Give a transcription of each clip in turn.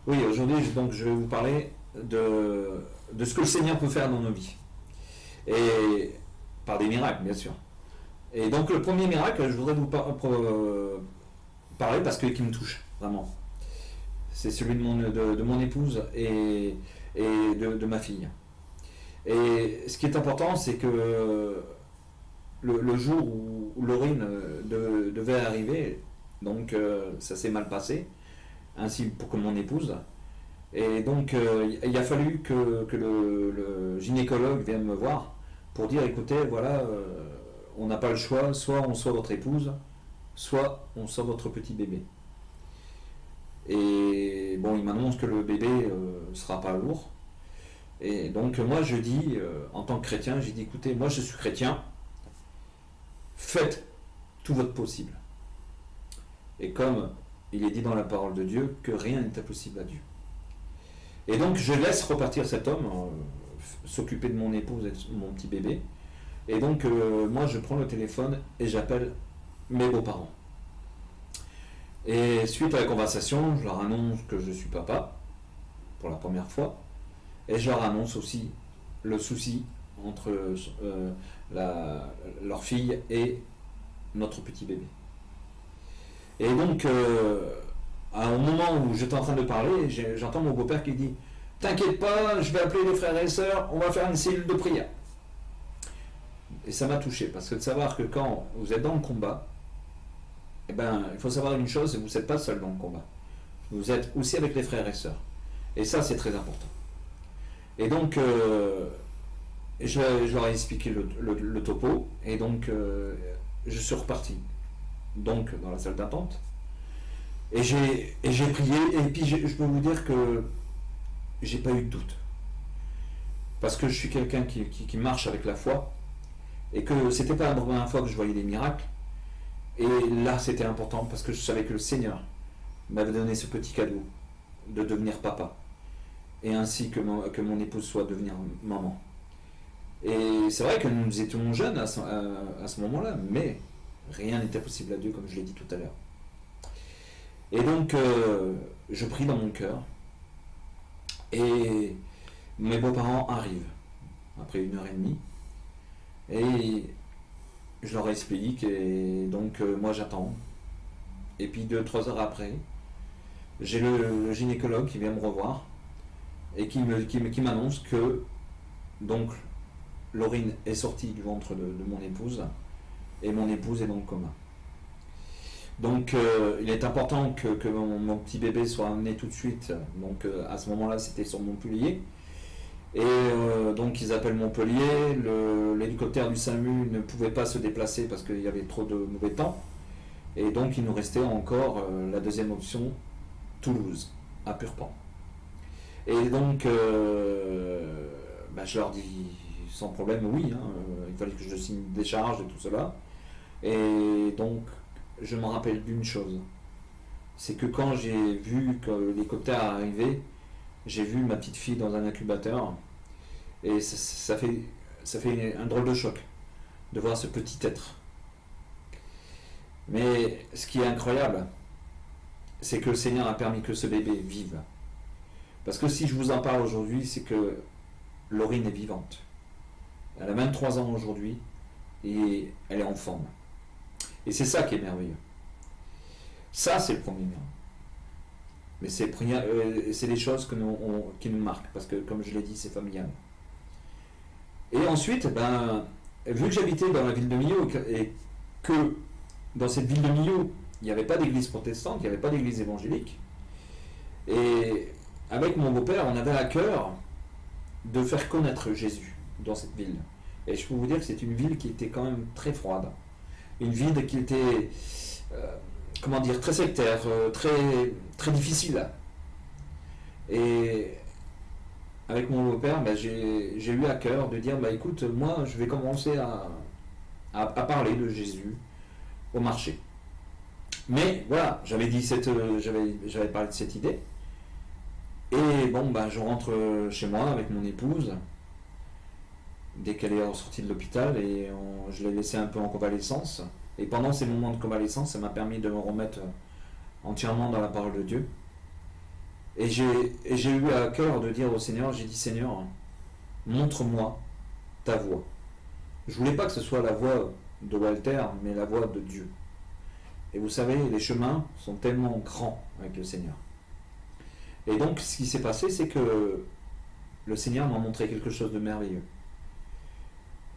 Oui, aujourd'hui, donc, je vais vous parler de ce que le Seigneur peut faire dans nos vies. Et par des miracles, bien sûr. Et donc, le premier miracle, je voudrais vous parler parce que qui me touche, vraiment. C'est celui de mon épouse et de ma fille. Et ce qui est important, c'est que le jour où Laurine devait arriver, donc ça s'est mal passé, ainsi pour que mon épouse. Et donc, il a fallu que le gynécologue vienne me voir pour dire, écoutez, voilà, on n'a pas le choix, soit on sauve votre épouse, soit on sauve votre petit bébé. Et bon, il m'annonce que le bébé sera pas lourd. Et donc, moi, je dis, en tant que chrétien, j'ai dit, écoutez, moi, je suis chrétien, faites tout votre possible. Et comme il est dit dans la parole de Dieu que rien n'est impossible à Dieu. Et donc je laisse repartir cet homme, s'occuper de mon épouse et de mon petit bébé. Et donc moi je prends le téléphone et j'appelle mes beaux-parents. Et suite à la conversation, je leur annonce que je suis papa, pour la première fois. Et je leur annonce aussi le souci entre leur fille et notre petit bébé. Et donc, au moment où j'étais en train de parler, j'entends mon beau-père qui dit « T'inquiète pas, je vais appeler les frères et sœurs, on va faire une cellule de prière. » Et ça m'a touché, parce que de savoir que quand vous êtes dans le combat, eh ben, il faut savoir une chose, vous n'êtes pas seul dans le combat. Vous êtes aussi avec les frères et sœurs. Et ça, c'est très important. Et donc, je leur ai expliqué le topo, et donc, je suis reparti. Donc, dans la salle d'attente. Et j'ai prié, et puis je peux vous dire que j'ai pas eu de doute. Parce que je suis quelqu'un qui marche avec la foi, et que c'était pas la première fois que je voyais des miracles. Et là, c'était important, parce que je savais que le Seigneur m'avait donné ce petit cadeau de devenir papa, et ainsi que mon épouse soit devenir maman. Et c'est vrai que nous étions jeunes à ce moment-là, mais rien n'était possible à Dieu, comme je l'ai dit tout à l'heure. Et donc, je prie dans mon cœur, et mes beaux-parents arrivent, après 1 heure et demie, et je leur explique, et donc moi j'attends. Et puis 2-3 heures après, j'ai le gynécologue qui vient me revoir, et qui m'annonce que, donc, Laurine est sortie du ventre de mon épouse, et mon épouse est dans le coma. Donc il est important que mon petit bébé soit amené tout de suite. Donc à ce moment-là, c'était sur Montpellier. Et donc ils appellent Montpellier. L'hélicoptère du SAMU ne pouvait pas se déplacer parce qu'il y avait trop de mauvais temps. Et donc il nous restait encore la deuxième option, Toulouse, à Purpan. Et donc je leur dis sans problème oui, il fallait que je signe une décharge et tout cela. Et donc je me rappelle d'une chose, c'est que quand j'ai vu que l'hélicoptère arrivait, j'ai vu ma petite fille dans un incubateur, et ça fait un drôle de choc de voir ce petit être. Mais ce qui est incroyable, c'est que le Seigneur a permis que ce bébé vive. Parce que si je vous en parle aujourd'hui, c'est que Laurine est vivante. Elle a 23 ans aujourd'hui, et elle est en forme. Et c'est ça qui est merveilleux. Ça, c'est le premier miracle. Mais c'est les choses qui nous marquent, parce que, comme je l'ai dit, c'est familial. Et ensuite, vu que j'habitais dans la ville de Millau, et que dans cette ville de Millau, il n'y avait pas d'église protestante, il n'y avait pas d'église évangélique, et avec mon beau-père, on avait à cœur de faire connaître Jésus dans cette ville. Et je peux vous dire que c'est une ville qui était quand même très froide. Une ville qui était, très sectaire, très difficile. Et avec mon beau-père, j'ai eu à cœur de dire, écoute, moi je vais commencer à parler de Jésus au marché. Mais voilà, j'avais parlé de cette idée. Et je rentre chez moi avec mon épouse, dès qu'elle est sortie de l'hôpital, et je l'ai laissée un peu en convalescence. Et pendant ces moments de convalescence, ça m'a permis de me remettre entièrement dans la parole de Dieu. Et j'ai eu à cœur de dire au Seigneur, j'ai dit Seigneur, montre-moi ta voix. Je voulais pas que ce soit la voix de Walter, mais la voix de Dieu. Et vous savez, les chemins sont tellement grands avec le Seigneur. Et donc, ce qui s'est passé, c'est que le Seigneur m'a montré quelque chose de merveilleux.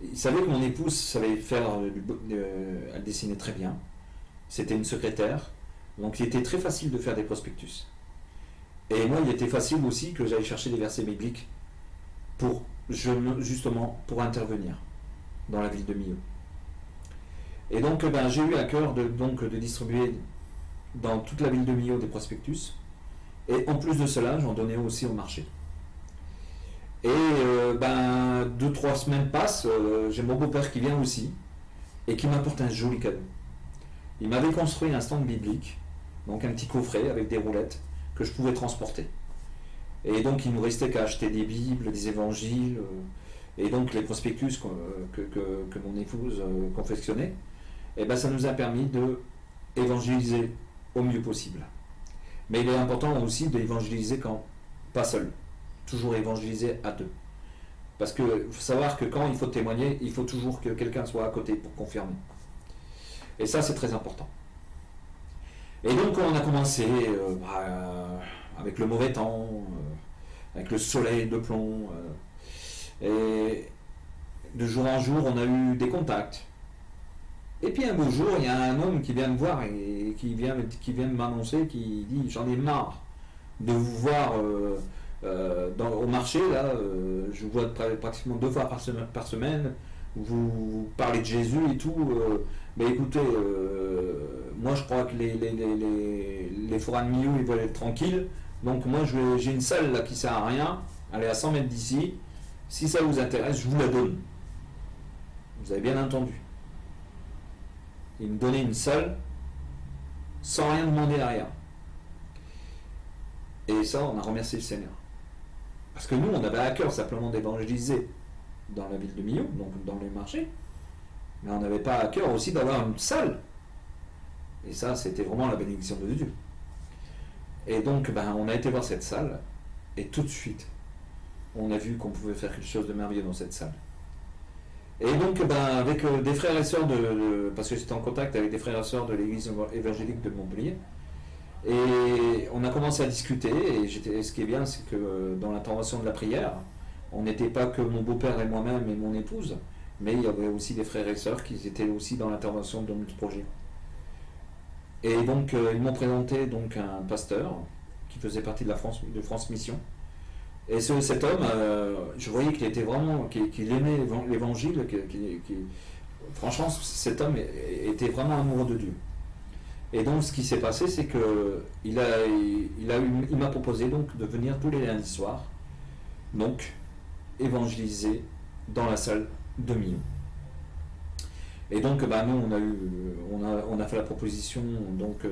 Il savait que mon épouse savait faire, elle dessinait très bien. C'était une secrétaire. Donc, il était très facile de faire des prospectus. Et moi, il était facile aussi que j'aille chercher des versets bibliques pour, justement, pour intervenir dans la ville de Millau. Et donc, j'ai eu à cœur de distribuer dans toute la ville de Millau des prospectus. Et en plus de cela, j'en donnais aussi au marché. Et 2-3 semaines passent, j'ai mon beau-père qui vient aussi et qui m'apporte un joli cadeau. Il m'avait construit un stand biblique, donc un petit coffret avec des roulettes que je pouvais transporter. Et donc il nous restait qu'à acheter des bibles, des évangiles, et donc les prospectus que mon épouse confectionnait. Et ça nous a permis de évangéliser au mieux possible. Mais il est important aussi d'évangéliser quand pas seul. Toujours évangéliser à deux. Parce qu'il faut savoir que quand il faut témoigner, il faut toujours que quelqu'un soit à côté pour confirmer. Et ça, c'est très important. Et donc, on a commencé avec le mauvais temps, avec le soleil de plomb. Et de jour en jour, on a eu des contacts. Et puis un beau jour, il y a un homme qui vient me voir et qui vient m'annoncer, qui dit j'en ai marre de vous voir au marché, là, je vous vois pratiquement 2 fois par semaine, vous parlez de Jésus et tout, mais écoutez, moi je crois que les forats de Millau ils veulent être tranquilles, donc moi j'ai une salle là qui sert à rien, elle est à 100 mètres d'ici, si ça vous intéresse, je vous la donne. Vous avez bien entendu. Il me donnait une salle sans rien demander derrière. Et ça, on a remercié le Seigneur. Parce que nous, on avait à cœur simplement d'évangéliser dans la ville de Millau, donc dans les marchés. Mais on n'avait pas à cœur aussi d'avoir une salle. Et ça, c'était vraiment la bénédiction de Dieu. Et donc, on a été voir cette salle, et tout de suite, on a vu qu'on pouvait faire quelque chose de merveilleux dans cette salle. Et donc, avec des frères et sœurs parce que j'étais en contact avec des frères et sœurs de l'église évangélique de Montpellier, et on a commencé à discuter, et ce qui est bien, c'est que dans l'intervention de la prière, on n'était pas que mon beau-père et moi-même et mon épouse, mais il y avait aussi des frères et sœurs qui étaient aussi dans l'intervention de notre projet. Et donc, ils m'ont présenté donc un pasteur qui faisait partie de France Mission. Et cet homme, je voyais qu'il était vraiment, qu'il aimait l'évangile, franchement, cet homme était vraiment amoureux de Dieu. Et donc, ce qui s'est passé, c'est que il m'a proposé donc de venir tous les lundis soirs, donc évangéliser dans la salle de Millau. Et donc, nous, on a fait la proposition, donc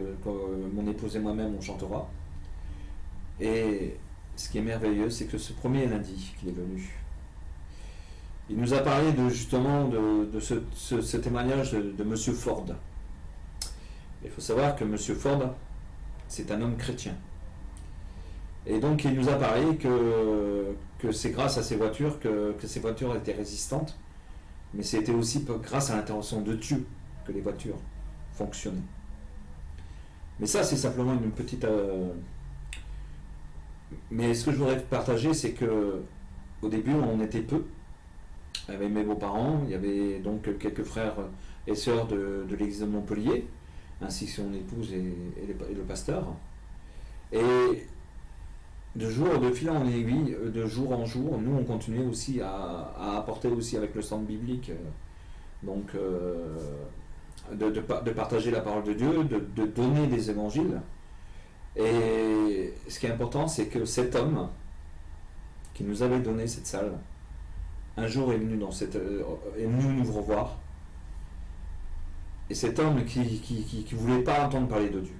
mon épouse et moi-même, on chantera. Et ce qui est merveilleux, c'est que ce premier lundi qu'il est venu, il nous a parlé justement de ce témoignage de M. Ford. Il faut savoir que M. Ford, c'est un homme chrétien. Et donc il nous a parlé que c'est grâce à ces voitures que ces voitures étaient résistantes, mais c'était aussi grâce à l'intervention de Dieu que les voitures fonctionnaient. Mais ça, c'est simplement une petite... Mais ce que je voudrais partager, c'est que au début, on était peu. Il y avait mes beaux-parents, il y avait donc quelques frères et sœurs de l'église de Montpellier, ainsi que son épouse et le pasteur. Et de fil en aiguille, de jour en jour, nous on continuait aussi à apporter aussi avec le centre biblique, de partager la parole de Dieu, de donner des évangiles. Et ce qui est important, c'est que cet homme qui nous avait donné cette salle, un jour est venu nous revoir. Et cet homme qui ne voulait pas entendre parler de Dieu,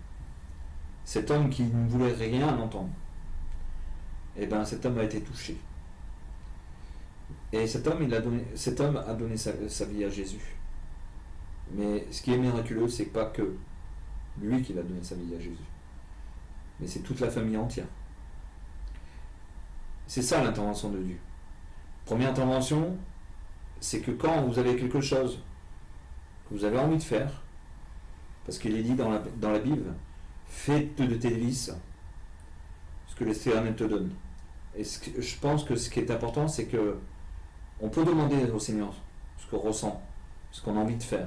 cet homme qui ne voulait rien entendre, et cet homme a été touché. Et cet homme a donné sa vie à Jésus. Mais ce qui est miraculeux, c'est pas que lui qui a donné sa vie à Jésus, mais c'est toute la famille entière. C'est ça l'intervention de Dieu. Première intervention, c'est que quand vous avez quelque chose que vous avez envie de faire, parce qu'il est dit dans la Bible, fais de tes délices ce que l'Éternel te donne. Et je pense que ce qui est important, c'est que on peut demander au Seigneur ce qu'on ressent, ce qu'on a envie de faire.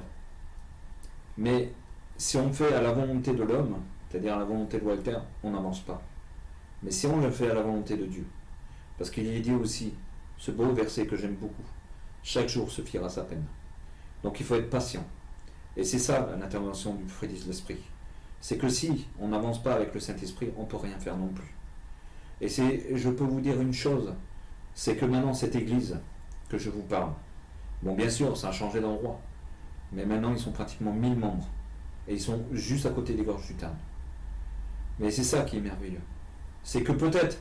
Mais si on fait à la volonté de l'homme, c'est-à-dire à la volonté de Walter, on n'avance pas. Mais si on le fait à la volonté de Dieu, parce qu'il est dit aussi, ce beau verset que j'aime beaucoup, chaque jour suffira sa peine. Donc il faut être patient. Et c'est ça l'intervention du fruit de l'esprit. C'est que si on n'avance pas avec le Saint-Esprit, on ne peut rien faire non plus. Et je peux vous dire une chose, c'est que maintenant cette église que je vous parle, bon bien sûr ça a changé d'endroit, mais maintenant ils sont pratiquement 1000 membres, et ils sont juste à côté des gorges du Tarn. Mais c'est ça qui est merveilleux. C'est que peut-être,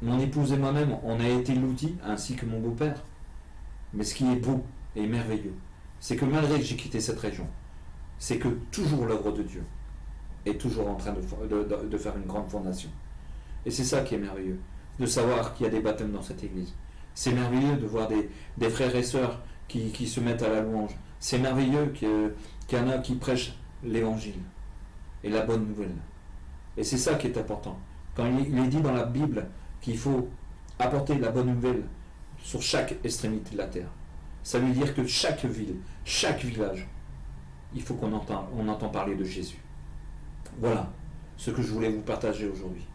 mon épouse et moi-même, on a été l'outil, ainsi que mon beau-père, mais ce qui est beau et merveilleux, c'est que malgré que j'ai quitté cette région, c'est que toujours l'œuvre de Dieu est toujours en train de faire une grande fondation. Et c'est ça qui est merveilleux, de savoir qu'il y a des baptêmes dans cette église. C'est merveilleux de voir des frères et sœurs qui se mettent à la louange. C'est merveilleux qu'il y en a qui prêchent l'évangile et la bonne nouvelle. Et c'est ça qui est important. Quand il est dit dans la Bible qu'il faut apporter la bonne nouvelle sur chaque extrémité de la terre, ça veut dire que chaque ville, chaque village, il faut qu'on entend parler de Jésus. Voilà ce que je voulais vous partager aujourd'hui.